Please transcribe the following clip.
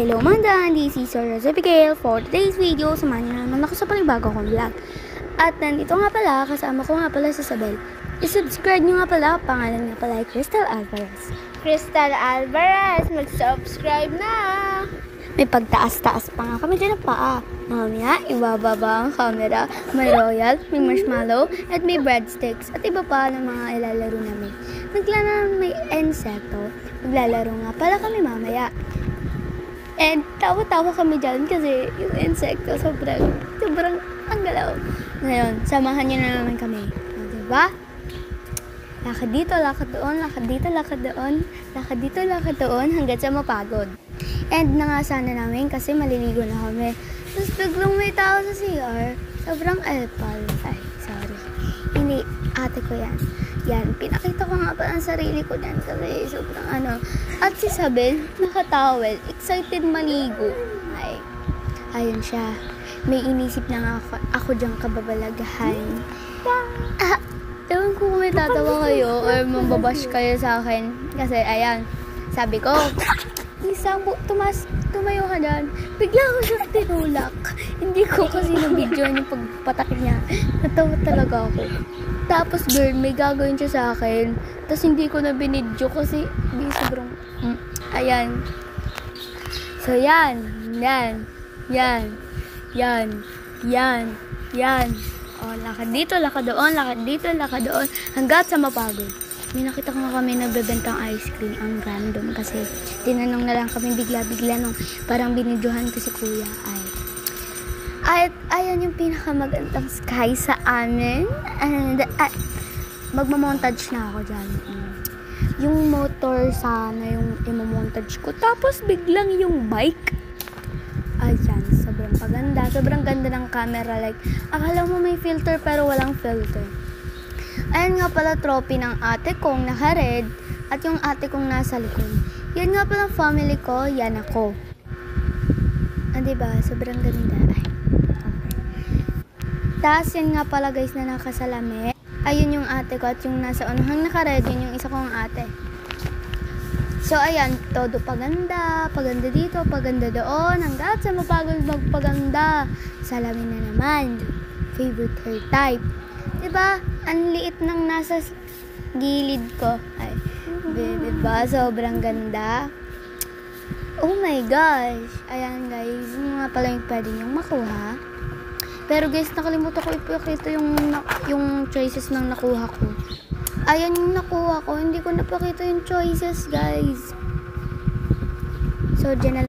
Hello Manda, this is Rosa Abigail. For today's video, samahan niyo naman ako sa panibago kong vlog. At nandito nga pala, kasama ko nga pala si Isabel. I-subscribe niyo nga pala, pangalan nga pala ay Crystal Alvarez. Crystal Alvarez, mag-subscribe na! May pagtaas-taas pa nga kami dyan na paa. Mamaya, ibababa ang camera. May royal, may marshmallow, at may breadsticks. At iba pa ng mga ilalaro namin. May insekto. Maglalaro nga pala kami mamaya. And tawa-tawa kami dyan kasi yung insekto sobrang ang galaw. Ngayon, samahan niyo na naman kami. Diba? Lakad dito, lakad doon, lakad dito, lakad doon, lakad dito, lakad doon, hanggang sa mapagod. And nangasana namin kasi maliligo na kami. Tapos biglang may tao sa CR. Sobrang alpal. Ay, sorry. Hindi, ate ko yan. Yan, pinakita ko nga pa ang sarili ko dyan kasi sobrang ano. At si Isabel, nakatawel, excited maligo. Ay, ayun siya. May inisip na nga ako dyang kababalagahan. Ewan ko kung may tatawa kayo or mambabash kayo sa akin. Kasi ayan, sabi ko, tumayo ka dyan. Bigla ko siyang tinulak. Hindi ko kasi na-video yung pagpatakit niya. Natawa talaga ako. Tapos girl, may gagawin siya sa akin. Tapos hindi ko na binidyo kasi sobrang ayan. So yan. O, lakad dito, lakad doon, lakad dito, lakad doon. Hanggat sa mapagod. May nakita ko nga kami nagbebentang ice cream. Ang random kasi tinanong na lang kami bigla-bigla nung parang binidyohan ko si kuya. At ayan yung pinakamagandang sky sa amin. And magmamontage na ako dyan. Yung motor sana yung imamontage ko. Tapos biglang yung bike. Ayan, sobrang paganda. Sobrang ganda ng camera. Like, akala mo may filter pero walang filter. Ayan nga pala trophy ng ate kong naka-red at yung ate kong nasa likod. Yan nga pala family ko, yan ako. Diba? Sobrang ganda. Ay, okay. Tapos yan nga pala guys na nakasalami. Ayun yung ate ko at yung nasa unuhang naka-red, yun yung isa kong ate. So ayan, todo paganda. Paganda dito, paganda doon. Hanggat sa mapagod magpaganda. Salamin na naman. Favorite hair type. Diba? Ang liit ng nasa gilid ko. Ay, diba? Sobrang ganda. Oh my gosh. Ayan guys. Yung nga pala yung pwede niyong makuha. Pero guys, nakalimutan ko ipakita yung choices ng nakuha ko. Ayan yung nakuha ko. Hindi ko napakita yung choices guys. So, dyan na